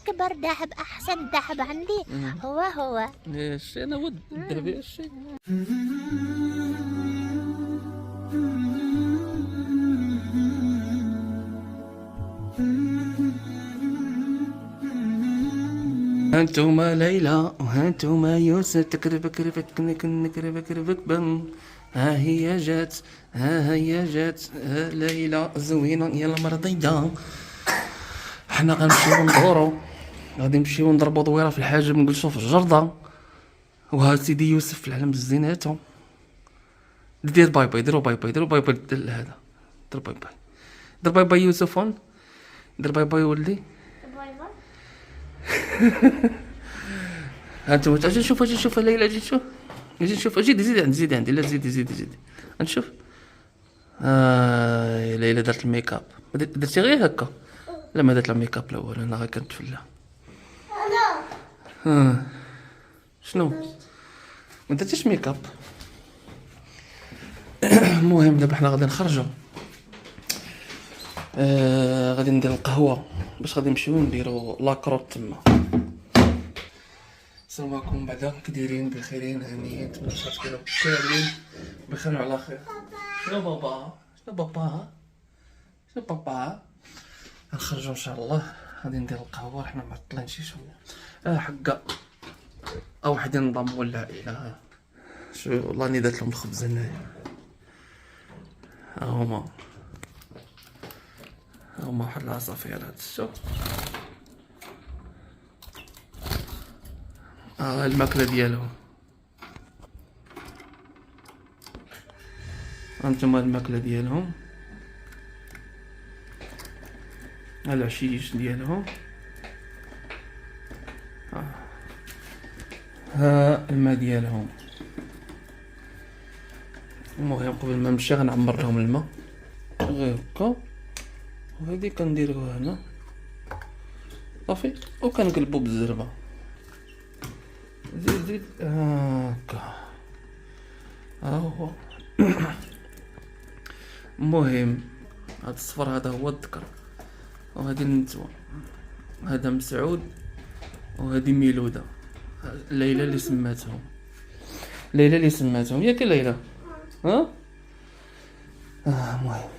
أكبر دهب، أحسن دهب عندي هو. ايش انا ود الذهب ايش. هانتوما ليلى وهانتوما يوسف، تكربك ربك نكربك ربك بن. ها هي جات، ها هي جات، ها ليلى زوينة يلا مرضية. حنا غنمشيو ندورو، غادي نمشيو نضربو دويرة في الحاجب نجلسو في الجردة. وها سيدي يوسف في العلم بالزيناتو. دير باي باي، ديرو باي باي، ديرو باي باي هذا. دير باي باي، دير باي باي يوسف، دير باي باي ولدي. هانتوما اجي نشوف، اجي نشوف ليلى، اجي نشوف، اجي نشوف، اجي زيد عندي، زيد عندي، لا زيدي زيدي زيدي نشوف. ليلى دارت الميك اب، درتي غير هكا. لا ما درت الميك اب الاول، انا غير كنتفلا. شنو ما درتيش ميك اب. المهم دابا حنا غادي نخرجوا، غادي ندير القهوه باش غادي نمشيو نديرو لاكروت تما. السلام عليكم بعدا، كدايرين بخيرين هانيين، نتمنى تكونوا كاملين بخير وعلى خير. شنو بابا، شنو بابا، شنو بابا. غنخرجوا ان شاء الله، غادي ندير القهوه، حنا معطلين شي شويه. حقا او حد ينضم ولا العائله. شو والله اني درت لهم الخبز هنايا. هما واحد العصافيرات، شوف. الماكله ديالهم، هانتوما الماكله ديالهم، العشيش ديالهم، ها الماء ديالهم. المهم قبل ما نمشي غنعمر لهم الماء غير هكا، وهادي كنديروها هنا صافي، وكنقلبو بالزربه. زيد زيد هكا، ها هو. المهم هاد الصفر هذا هو الذكر، وهادي النتوى، هذا مسعود، وهادي ميلوده. ليلى اللي سماتهم، ليلى اللي سماتهم ياك ليلى. ها المهم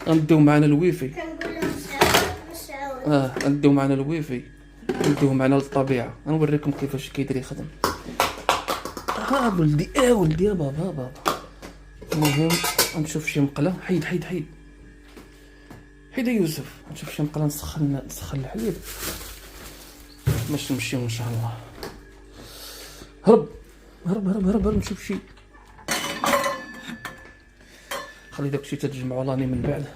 غنديو معنا الويفي، غنديو معنا الويفي، نديو معنا للطبيعه، غنوريكم كيفاش كيدير يخدم. ولدي ولدي يا بابا. المهم غنشوف شي مقله، حيد حيد حيد حيد يوسف، نشوف شي مقله نسخن الحليب باش نمشيو ان شاء الله. هرب هرب هرب هرب هرب، نشوف شي، خلي داكشي تتجمعو راني من بعد.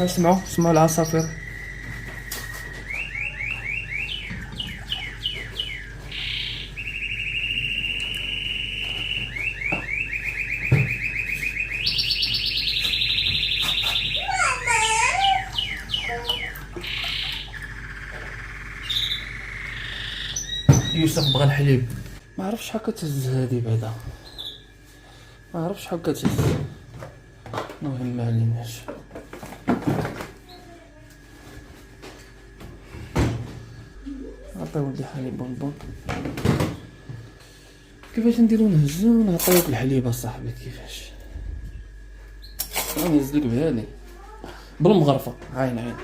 سمعوا العصافير. يوسف بغى الحليب، ما عرفش شحال كتهز هادي بعدا، ما عرفش شحال كتهز. المهم ما عليناش. عطيو لي حليب بونبون. كيفاش نديرو نهزو نعطيوك الحليب اصاحبي؟ كيفاش غنهزلك بهادي بالمغرفه؟ عين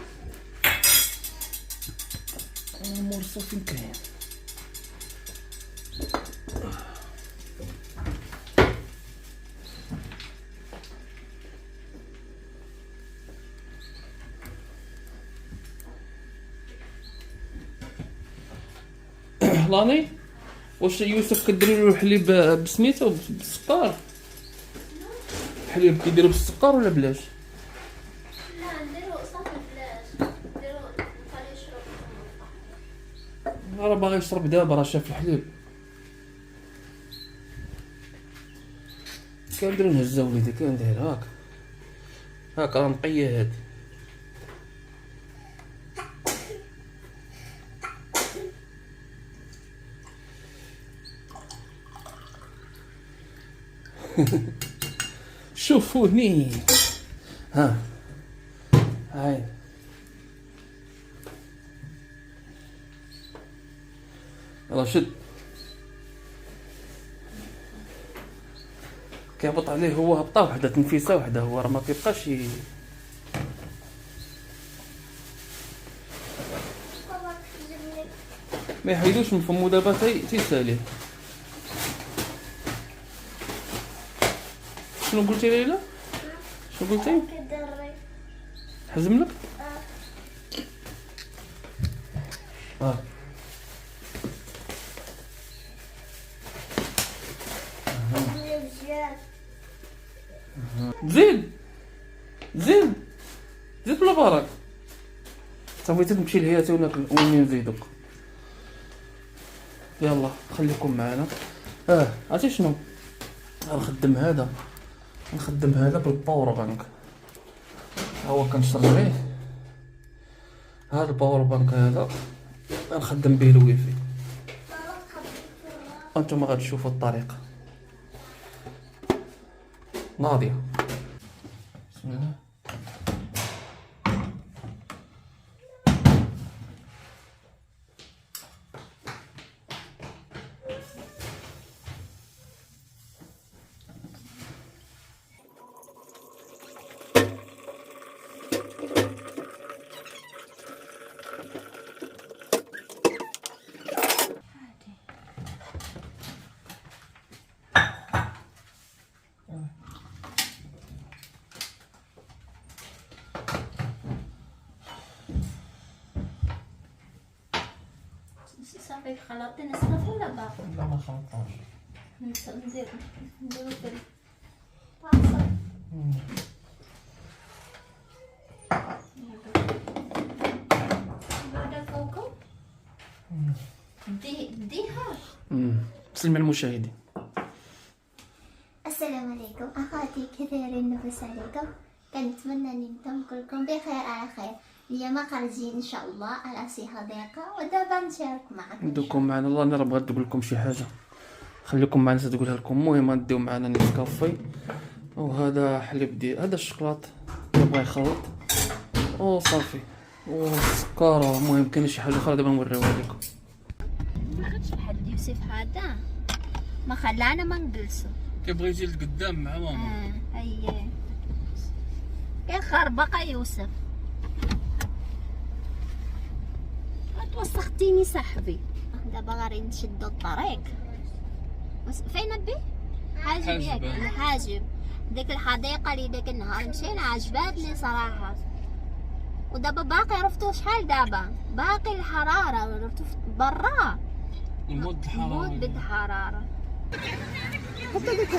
المرصو فين كاين؟ لاني واش يوسف كديروا له الحليب بسميتو بالسكر؟ الحليب كيديروا بالسكر ولا بلاش؟ لا نديرو صافي بلاش، نديرو نخليه يشرب. راه باغي يشرب دابا، راه شاف الحليب. كنديرو نهزها وليدي، كندير هاك راه نقيه هادي. شوفوني. ها هاي يلا شد. كيهبط عليه هو هبطه وحده، تنفيسه وحده، هو راه ما كيبقاش ما يحيدوش من فمو دابا تيساليه. شنو قلتي ليلى؟ شنو قلتي؟ حزم لك؟ زيد زيد زيد بلا برك. صافي تمشي لهي وناكل وين نزيدوك. يلا خليكم معنا. عرفتي شنو؟ غنخدم هذا بالباور بانك. ها هو كنشريه، هذا الباور بانك هذا غنخدم به الويفي. انتم غتشوفوا الطريقه. ناضيه بسم الله. صافي خلطتي نصرف ولا باقي؟ لا ما خلطناش. نديرو في الطاسة. هذا فوقو. ديها. سلمي المشاهدين. السلام عليكم أخواتي، كثير النفس عليكم. كنتمنى أن انتم كلكم بخير على خير. اليوم خارجين ان شاء الله على شي حديقه، ودابا نشارك معكم. ندوكم معنا. الله انا راه بغيت نقول لكم شي حاجه، خليكم معنا تقولها لكم. المهم نديو معنا نسكافي، وهذا حليب ديال هذا الشوكولات اللي بغا يخلط وصافي والسكر. المهم كاين شي حاجه اخرى دابا نوريوها لكم. ما خدش بحال يوسف هذا، ما خلانا ما نجلسو. كيبغي يجي لقدام مع ماما. اييه كاين خربقه يوسف. توسختيني صاحبي. دابا غادي نشدو الطريق. فين بي؟ حاجب ياك الحاجب. ديك الحديقه اللي داك النهار مشينا عجباتني صراحه. ودابا باقي عرفتو شحال دابا باقي الحراره، عرفتو برا المود بالحراره. حتى ديك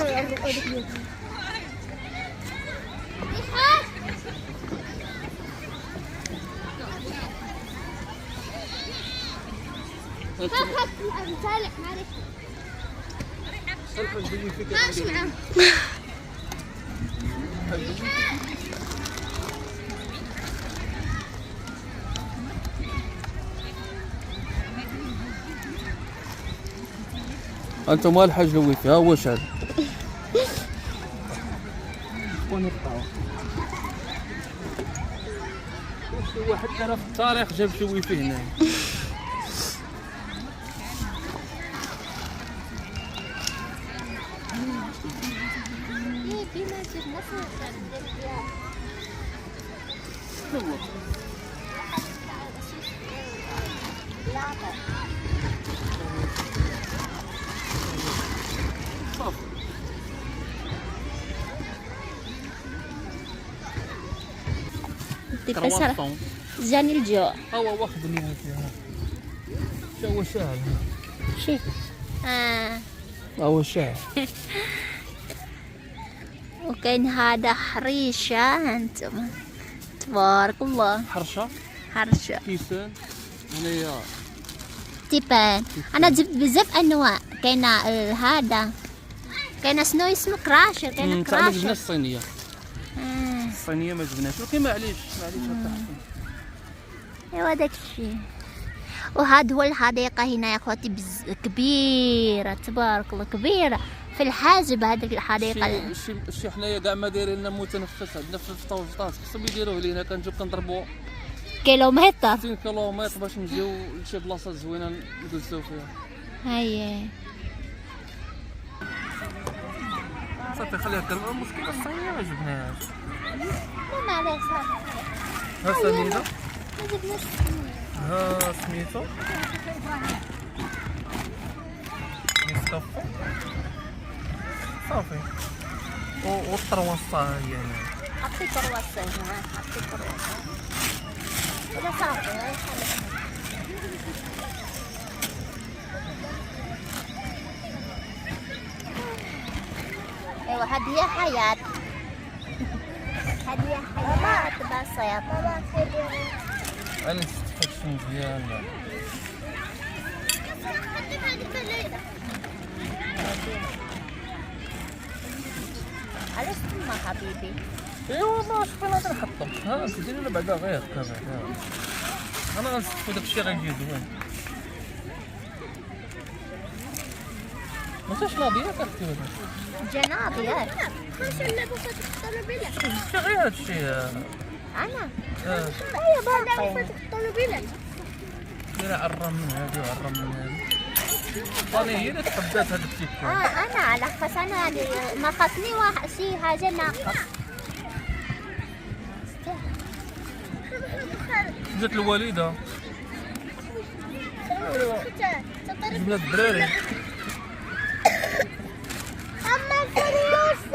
صالح معليش ماشي معاه. انتم مال الحاج الويفي. ها هو شاد شكون يقطعوا. واحد ترى في التاريخ جاب شي ويفي هنا. جاني الجوع. هو واخدني هكا. شو هو شاعر؟ شي هو شاعر. وكاين هذا حريشه. انتم تبارك الله. حرشه كيسان هنايا تيبان. انا جبت بزاف انواع. كاين هذا، كاين شنو اسمه كراشر. كاين كراشر. ما جبناش الصينيه. الصينيه ما جبناش، ولكن معليش ايوا داكشي. وهاد هو الحديقه هنا يا اخواتي كبيره تبارك الله كبيره. في الحاجب هذيك الحديقه. شي حنايا كاع ما دايرين لنا متنفس عندنا في الطوجطات، خصهم يديروه لينا. كنجيو كنضربوا كيلومتر 60 كيلومتر باش نجيو لشي بلاصه زوينه نجلسو فيها. هاي صافي خليها كلمه. المشكله الصينيه ما جبناهاش. ما عليه صافي. ها سميتو، ما جبناش. ها سميتو نسكافو صافي. والطرواسه هي هنا. حطي كرواسه هنا، حطي كرواسه. هذا صافي. هاي خليها. ايوه هذه هي حياة. هذه هي حياة بسيط. انا نستفدش مزيان. علاش تما حبيبي؟ ايوا ما شفنا غادي نحطهم. ها ندير لنا بعدا غير هكا بعدا. انا غنستفد داكشي غيجي زوين. ماشي ناضيه كتكتب هذا. جنابي ياك. شي غير هادشي. انا اه باقي. دير عرم من هادي وعرم من هادي. راني هي اللي تحدات هاد التيكون. انا على خاص انا ناقصني واحد شي حاجه ناقص. جات الوالده جبنا الدراري. اما يوسف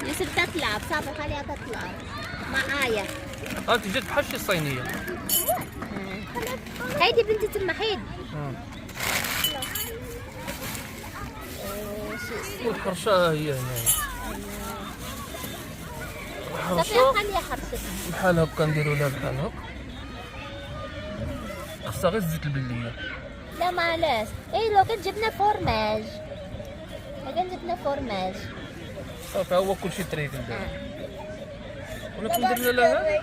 يوسف تطلع صافي خليها تطلع معايا. انت جات بحال شي صينيه. هيدي بنتي تما حيد. والحرشه هي هنا. صافي الحرشه خليها حرشتها بحال هكا نديرو لها بحال هكا. خصها غير الزيت البليه. لا معليش. اي لو كان جبنا فورماج، لو كان جبنا فورماج. صافي هو كلشي تريد ندير. ولا كندير لها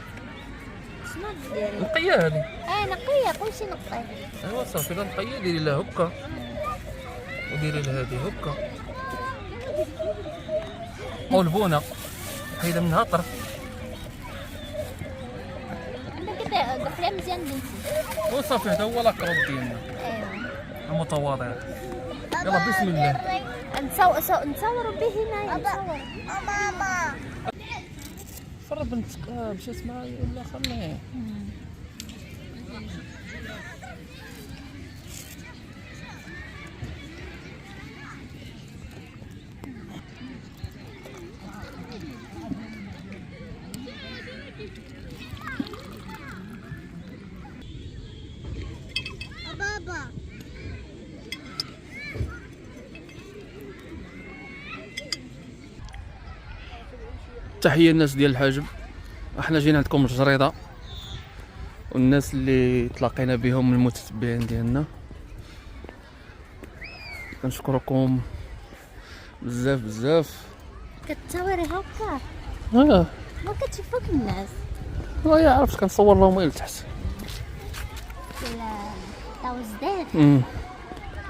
شنو ديري؟ نقيه هذه. نقيه كلشي نقيه. ايوا صافي لا نقيه ديري لها هكا وديري لها هذه هكا. والبونه حيدة منها طرف. عندك كده قفله مزيان بنتي. وصافي هذا هو لاكروب ديالنا ايوا المتواضع. يلا بسم الله. نصور به هنا. نصور ماما. فرا بنتك مشات معايا ولا خليه. بابا تحيه الناس ديال الحاجب. احنا جينا عندكم الجريده والناس اللي تلاقينا بهم المتتبعين ديالنا. كنشكركم بزاف بزاف. كتصوري هكا ما ما كتشوفوك الناس. عرفت كنصور لهم غير لتحت. توزداد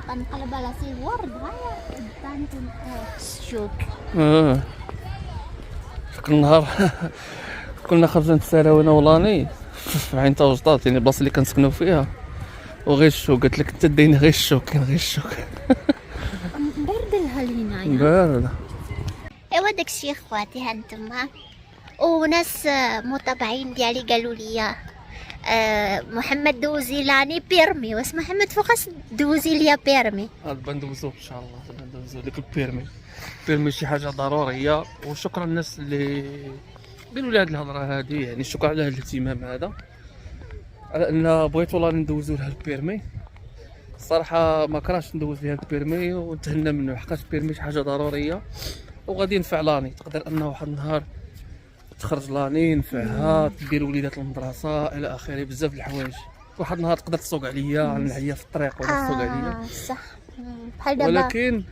كنقلب على سي ورد. هاي بانت الشوك. فك النهار كنا خرجنا نتساراو انا ولاني في عين توجطات، يعني البلاصه اللي كنسكنوا فيها، وغير الشوك. قالت لك انت داين غير الشوك، كاين غير الشوك. برد لها هنايا. بارده. ايوا داكشي اخواتي هانتوما. وناس متابعين ديالي قالوا لي محمد دوزي لاني بيرمي. واش محمد فوقاش دوزي ليا بيرمي؟ غادي ندوزو ان شاء الله. غادي ندوزو ديك البيرمي شي حاجه ضروريه. وشكرا للناس اللي قالوا لي هذه الهضره هذه، يعني شكرا على هذا الاهتمام هذا، على ان بغيتو لا ندوزو لها البيرمي. الصراحه ما كرهتش ندوز لها البيرمي ونتهنى منه، حقاش البيرمي شي حاجه ضروريه وغادي ينفع لاني. تقدر انه واحد النهار تخرج لاني ينفعها، دير وليدات المدرسه الى اخره، بزاف د الحوايج. واحد النهار تقدر تسوق عليا نعيا في الطريق ولا تسوق عليا. صح بحال دابا. ولكن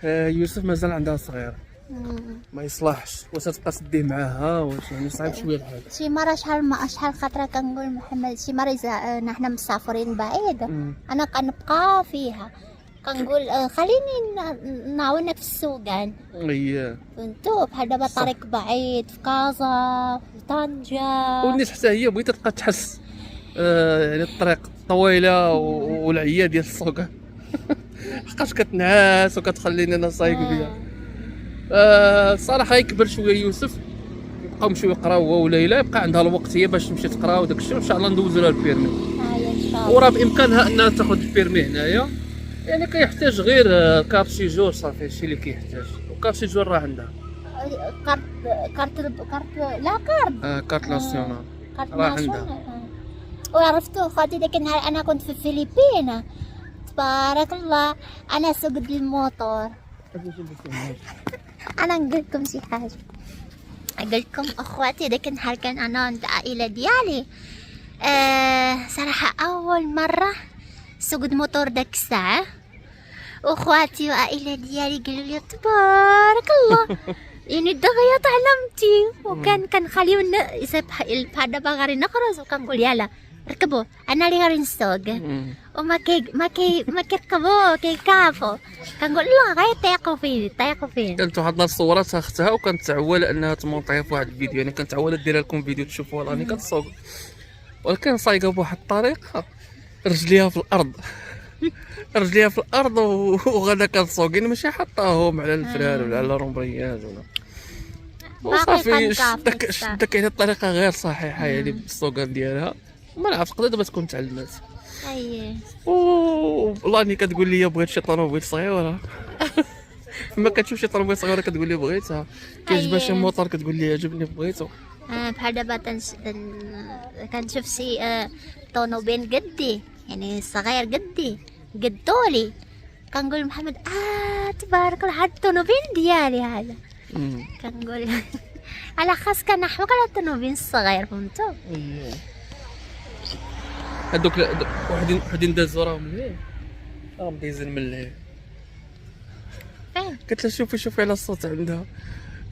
يوسف مازال عندها صغير ما يصلحش. واش تبقى تديه معاها؟ واش يعني صعيب شويه الحال. شي مره شحال خطره كنقول محمد شي مره اذا حنا مسافرين بعيد انا كنبقى فيها كنقول خليني نعاونك في السوقان. اييه فهمتوا بحال دابا طريق بعيد في كازا في طنجة. والناس حتى هي بغيت تبقى تحس يعني الطريق طويله والعيه ديال السوق حقاش كتنعس وكتخليني انا صايق بيها. الصراحه يكبر شويه يوسف، يبقاو يمشيو يقراو هو وليلى، يبقى عندها الوقت هي باش تمشي تقرا وداك الشيء، وان شاء الله ندوزو لها البيرمي. ان شاء الله. وراه بامكانها انها تاخذ البيرمي هنايا، يعني كيحتاج غير كارت سيجور صافي، هادشي اللي كيحتاج، وكارت سيجور راه عندها. كارت لا كارت كارت ناسيونال كارت راه ناسيونال. عندها. وعرفتوا خاطي داك النهار انا كنت في الفلبين، تبارك الله انا سوقت الموتور. انا نقول لكم شي حاجه، نقول لكم اخواتي داك النهار كان انا عند العائله ديالي. صراحه اول مره سوقت موتور داك الساعه، واخواتي وعائله ديالي قالوا لي تبارك الله يعني دغيا تعلمتي. وكان كنخليو بحال دابا غادي نخرج وكنقول يلا ركبوا انا اللي غادي نسوق، وما كيركبوا كيكافوا، كنقول لا غير طيقوا فين. كانت واحد الصورات اختها وكانت تعول انها تمونطيها في واحد الفيديو، يعني كانت تعول دير لكم فيديو تشوفوها راني كتسوق، ولكن صايقه بواحد الطريقه رجليها في الارض رجليها في الارض وغادا كتسوق، يعني ماشي حطاهم على الفرار ولا على رومبرياج ولا وصافي. شدك على الطريقه غير صحيحه يعني بالسوقان ديالها، ما نعرفش تقدر دابا تكون تعلمات. اييه والله اني كتقول لي بغيت شي طوموبيل صغيره ما كتشوف شي طوموبيل صغيره كتقول لي بغيتها، كيعجبها شي موطور كتقول لي عجبني بغيتو. بحال دابا كنشوف شي طونوبيل قدي، يعني صغير قدي قد طولي، كنقول محمد تبارك الله هاد الطونوبيل ديالي هذا. كنقول على خاص كنحوك على الطونوبيل الصغير، فهمتوا؟ هادوك وحدين دازو راهم ليه دايزين من ليه. فين قلت لها شوفي على الصوت عندها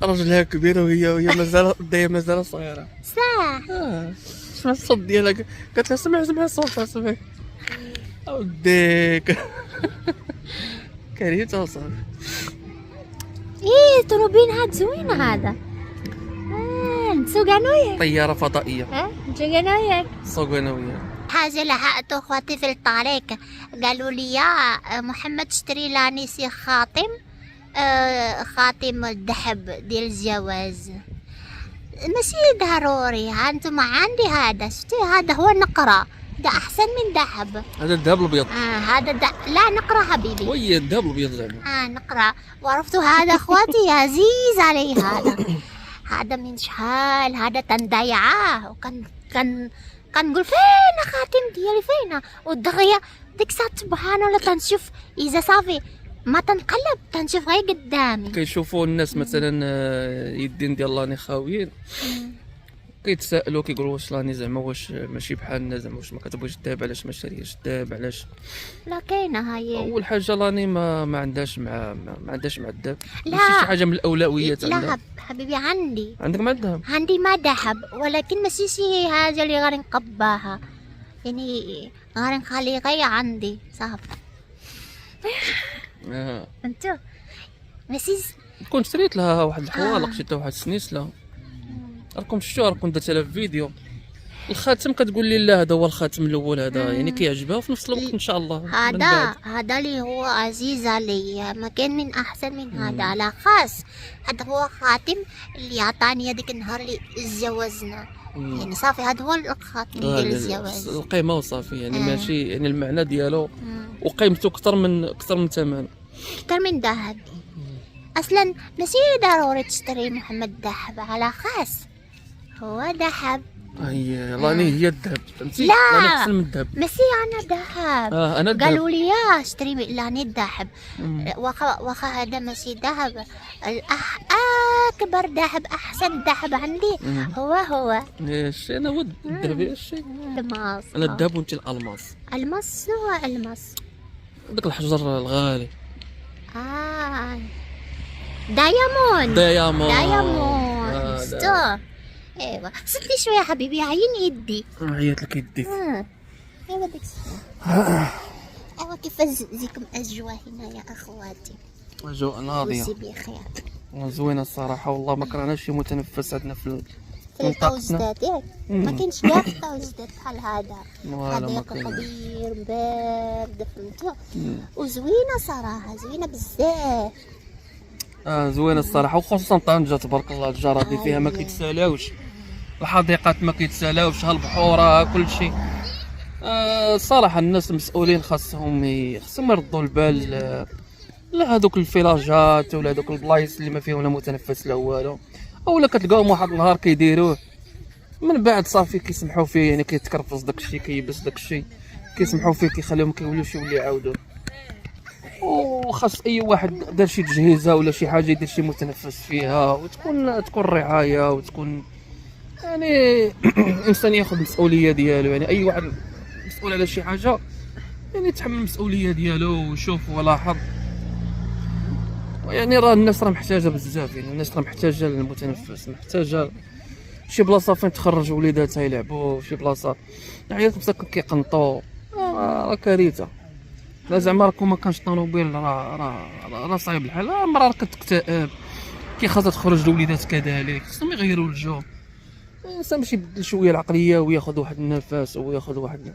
راجلها كبير وهي مازال صغيره. صح سمع الصوت ديالها، قالت لها سمع الصوت سمع وديك كرهتها صافي. طونوبيل هاد زوين هذا. نسوق انا وياك طياره فضائيه. نسوق انا وياك. نسوق انا وياك. حاجة لحقت اخواتي في الطريق، قالوا لي يا محمد اشتري لانيسي خاتم الذهب ديال الجواز. ماشي ضروري، ها انتم عندي هذا، شفتي هذا هو نقرة، ده احسن من ذهب. هذا الذهب الابيض. هذا لا نقرة حبيبي. وي الذهب الابيض زعما. نقرة. وعرفتوا هذا اخواتي عزيز علي هذا من شحال هذا تنضيعاه، كنقول فين خاتم ديالي فين، ودغيا ديك الساعه سبحان الله تنشوف اذا صافي ما تنقلب تنشوف غير قدامي. كيشوفوا الناس مثلا يدين ديال لاني خاويين، كيتسائلوا كيقولوا واش لاني زعما واش ماشي بحالنا، زعما واش ما كتبغيش الذهب، علاش ما شاريش الذهب، علاش؟ لا كاينه هي اول حاجه لاني ما عندهاش مع الذهب، لا ماشي شي حاجه من الاولويات عندها. لا حبيبي عندك مع الذهب؟ عندي ما ذهب، ولكن ماشي شي حاجه اللي غادي نقباها، يعني غادي نخلي غير عندي صافي. انتو ماشي كنت شريت لها واحد الحوالق، شريت لها واحد السنيسله، راكم شفتوها، راكم درت لها في فيديو. الخاتم كتقول لي لا هذا هو الخاتم الاول هذا، يعني كيعجبها وفي نفس الوقت ان شاء الله هذا اللي هو عزيز عليا، ما كان من احسن من هذا على خاص. هذا هو خاتم اللي عطاني هذيك النهار اللي تزوجنا، يعني صافي هذا هو الخاتم ديال الزواج، القيمه وصافي، يعني ماشي يعني المعنى ديالو وقيمته اكثر من ثمنه، اكثر من ذهب. اصلا ماشي ضروري تشتري محمد ذهب، على خاص هو ذهب. هي هي الذهب، فهمتي؟ لا احسن من الذهب. ماشي انا ذهب. انا الذهب. قالوا لي يا اشتري لاني الذهب، واخا هذا ماشي ذهب، اكبر ذهب احسن ذهب عندي هو ايش انا ود الذهب ايش؟ الماس. انا الذهب وانت الالماس. الماس هو الماس، داك الحجر الغالي. دايموند. شفتو؟ ايوا سدي شويه حبيبي، عين يدي. عيط لك يديك. ايوا ديك الساعه. ايوا كيف زيكم اجواء هنا يا اخواتي؟ اجواء ناضيه وزي بخير. زوينه الصراحه والله، ما كرهناش شي متنفس عندنا في الحوزدات ياك ما كاينش كاع الحوزدات بحال هذا، حديقه كبير بارد فهمتوا، وزوينه صراحه، زوينه بزاف. زوينه الصراحه، وخصوصا طنجه تبارك الله الجرادي فيها ما كيتسالاوش، الحديقات ما كيتسالاوش، هالبحوره كل شيء. الصراحه الناس المسؤولين خاصهم يردوا البال لا هذوك الفيلاجات ولا هذوك البلايص اللي ما فيهم لا متنفس لا والو، اولا كتلقاهم واحد النهار كيديروه من بعد صافي كيسمحوا فيه، يعني كيتكرفص داكشي كيبس داكشي كيسمحوا فيه كيخليهم كيوليوش يولي يعاودوا. وخاص اي واحد دار شي تجهيزه ولا شي حاجه يدير شي متنفس فيها، وتكون رعايه وتكون يعني الانسان ياخذ المسؤوليه ديالو، يعني اي واحد مسؤول على شي حاجه يعني يتحمل المسؤوليه ديالو ويشوف ولاحظ. يعني راه الناس راه محتاجه بزاف، يعني الناس راه محتاجه للمتنفس، محتاجه شي بلاصه فين تخرج وليداتها يلعبوا، شي بلاصه عيالك مساكن كيقنطوا، راه كارثه. لا زعما راكم ما كانش طوموبيل راه صعيب الحال، مرة راه كتكتئب، خاصها تخرج لوليدات كذلك، خصهم يغيروا الجو، الانسان باش يبدل شويه العقليه وياخذ واحد النفس وياخذ واحد،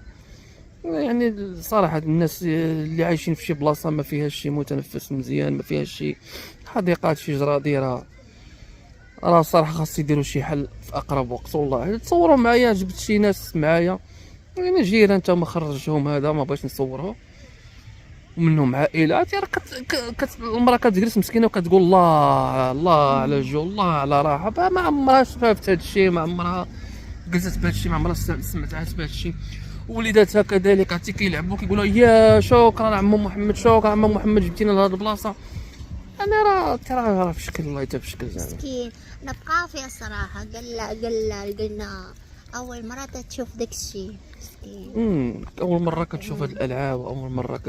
يعني صراحه الناس اللي عايشين في شي بلاصه ما فيهاش شي متنفس مزيان، ما فيهاش شي حديقات شي جرادي، راه صراحه خاص يديروا شي حل في اقرب وقت. والله تصوروا معايا، جبت شي ناس معايا يعني جيران تا ما خرجهم، هذا ما بغيتش نصوره، ومنهم عائلات يعني المراه كتجلس مسكينه وكتقول الله الله على الجو، الله على راحه، ما عمرها شافت هذا الشيء، ما عمرها جلست بهذا الشيء، ما عمرها سمعت بهذا الشيء. وليداتها كذلك عرفتي كيلعبوا كيقولوا يا شكرا عمو محمد، شكرا عمو محمد جبتينا لهاد البلاصه. انا راه في شكل الله يتا في شكل زعما مسكين. نبقى فيها الصراحه قلنا اول مره تشوف داك الشيء مسكين. اول مره كتشوف هاد الالعاب، واول مره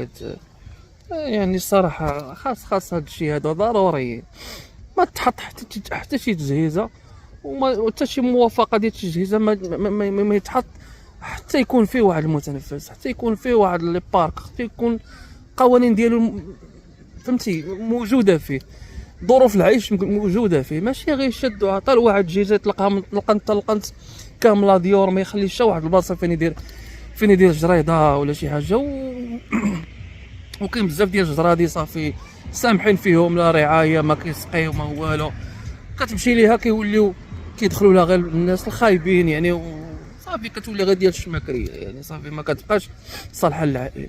يعني الصراحه خاص هاد الشيء هذا ضروري، ما تحط حتى شي تجهيزه وما حتى شي موافقه ديال التجهيزه ما يتحط، حتى يكون فيه واحد المتنفس، حتى يكون فيه واحد لي بارك، حتى يكون قوانين ديالو فهمتي موجوده فيه، ظروف العيش موجوده فيه، ماشي غير شدوا عطا لواحد جيجه يطلقها طلقنت كامله ديور، ما يخليش حتى واحد البلاصه فين يدير جريده ولا شي حاجه. وكاين بزاف ديال الجرادي صافي سامحين فيهم، لا رعايه ما كيسقيو ما والو، كتمشي ليها كيوليو كيدخلوا لها غير الناس الخايبين يعني، وصافي كتولي غير ديال الشماكريه يعني، صافي ما كتبقاش صالحه للعائله.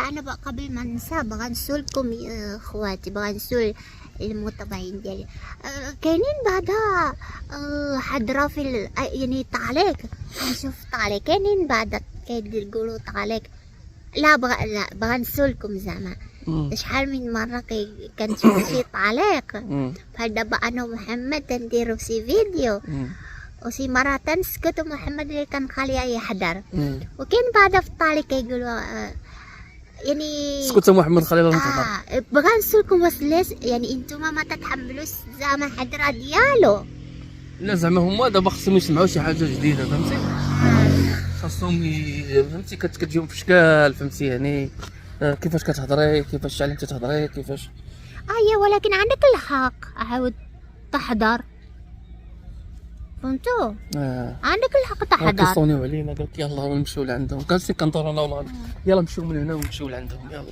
انا بقى قبل ما ننسى بغا نسولكم يا اخواتي، بغا نسول المتابعين ديالي، كاينين بعدا حضره في يعني طالق، نشوف طالق كاينين بعدا كيقولوا طالق، لا بغا نسولكم زعما شحال من مره كنشوف شي طالق بحال دابا انا ومحمد تنديرو شي فيديو وشي مرة تنسكت ومحمد اللي كنخليه يحضر، وكاين بعدا في الطالق كيقولوا يعني سكت محمد خلينا نتحضر. بغا نسولكم واش لاش يعني نتوما ما تتحملوش زعما الحضره ديالو؟ لا زعما هما دابا خصهم يسمعوا شي حاجه جديده فهمتي، خاصهم فهمتي كتجيهم في شكال فهمتي، يعني كيفاش كتهضري، كيفاش تعلمتي تهضري، كيفاش ولكن عندك الحق عاود تحضر فهمتو، عندك الحق تحضر. كيصونيو علينا قالك يلاه نمشيو لعندهم، جالسين كندورو انا والله يلاه نمشيو من هنا ونمشيو لعندهم. يلاه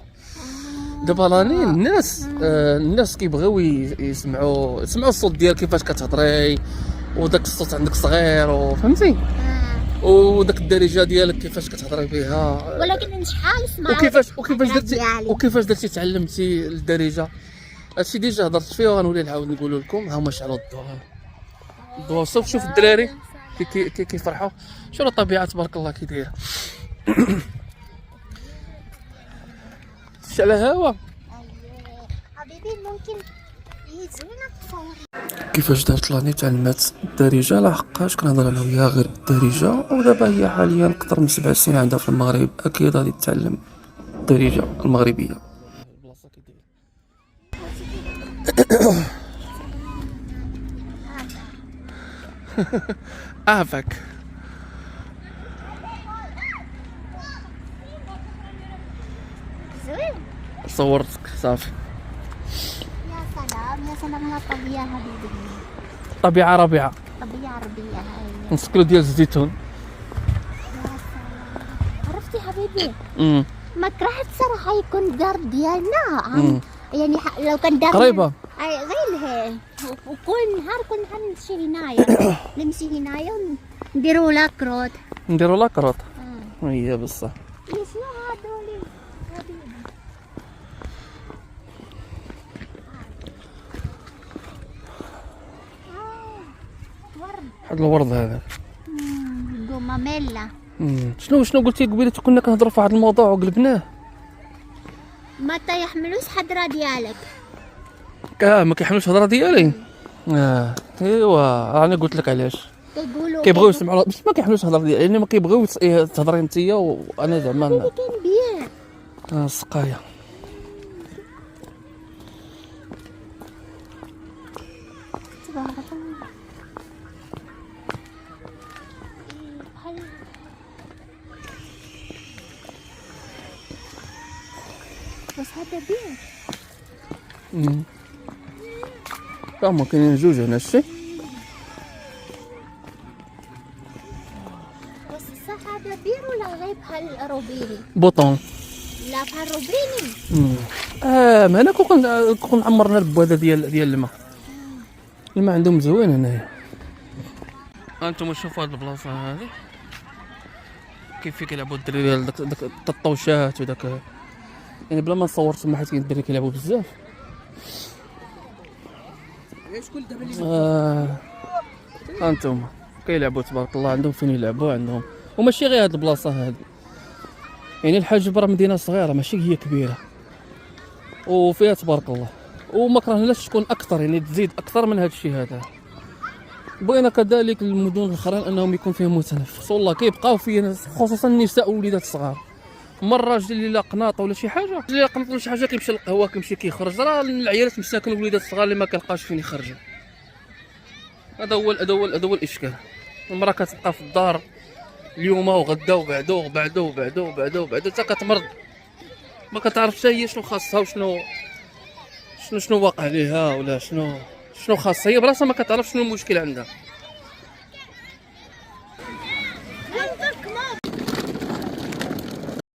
دابا راني الناس كيبغيو يسمعوا الصوت ديالك كيفاش كتهضري، وداك الصوت عندك صغير وفهمتي، وداك الدارجه ديالك كيفاش كتهضري بها، ولكن شحال سمعت وكيفاش درتي تعلمتي الدارجه. هادشي ديجا هضرت فيه وغنولي نعاود نقول لكم. ها هما شعلوا الضوء شوف الدراري كيفرحوا، شوف الطبيعه تبارك الله كي دايره. على هوا حبيبي ممكن يزوينا تصور كيفاش دارت لاني تعلمات الدارجه، لحقاش كنهضر على وياها غير الدارجه، ودابا هي حاليا اكثر من 7 سنين عندها في المغرب، اكيد غادي تتعلم الدارجه المغربيه. افك صورتك صافي. يا سلام على الطبيعة حبيبي. طبيعة ربيعة. طبيعة ربيعة هاي. نسكلو ديال الزيتون. يا سلام. عرفتي حبيبي؟ ما كرهت صراحة يكون الدار ديالنا يعني لو كان دار قريبة. اي غير هي وكل نهار نمشي هنايا. نمشي هنايا ونديرو لاكروت. نديرو لاكروط. هي بصح. شنو هادولي؟ ورد. هاد الورد هذا. قماميلا. شنو قلتي قبيله كنا كنهضروا في هذا الموضوع وقلبناه؟ متى يحملوش حضرة ديالك؟ ما كيحملوش الهضره ديالي. ايوا راني قلت لك علاش. كيقولوا كيبغيو يسمعوا باش ما كيحملوش الهضره ديالي، يعني ما كيبغيو تهضري انت وانا زعما كاين بيان. السقايه. تبارك الله. بس هذا بيان. هما كاينين جوج هنا الشي. بس الصح هذا بير ولا غير بحال روبيني؟ بوطون. لا بحال روبيني. ما هنا كون عمرنا البواده ديال الماء. الماء عندهم زوين هنايا. انتم شوفوا هاد البلاصه هذه كيف كيلعبوا الدراري ديال داك الطوشات وداك، يعني بلا ما نصور تما حيت كاين الدراري كيلعبوا بزاف. انتم كيلعبوا تبارك الله، عندهم فين يلعبوا عندهم. وماشي غير هاد البلاصه هادي، يعني الحاجب راه مدينه صغيره ماشي هي كبيره وفيها تبارك الله، وما كرهناش تكون اكثر، يعني تزيد اكثر من هذا الشيء هذا. بغينا كذلك المدن الاخرين انهم يكون فيهم متنفس، والله كيبقاو فيه ناس خصوصا النساء والوليدات الصغار. اما الراجل اللي لا قناطه ولا شي حاجه، اللي لا قناطه ولا شي حاجه كيمشي للقهوه كيمشي كيخرج، راه العيالات مساكن والوليدات الصغار اللي ما كيلقاش فين يخرجوا. هذا هو الاشكال. المراه كتبقى في الدار اليوم وغدا وبعدو وبعدو وبعدو وبعدو وبعدو حتى كتمرض، ما كتعرفش حتى هي شنو خاصها وشنو واقع ليها ولا شنو خاصها، هي براسها ما كتعرفش شنو المشكل عندها.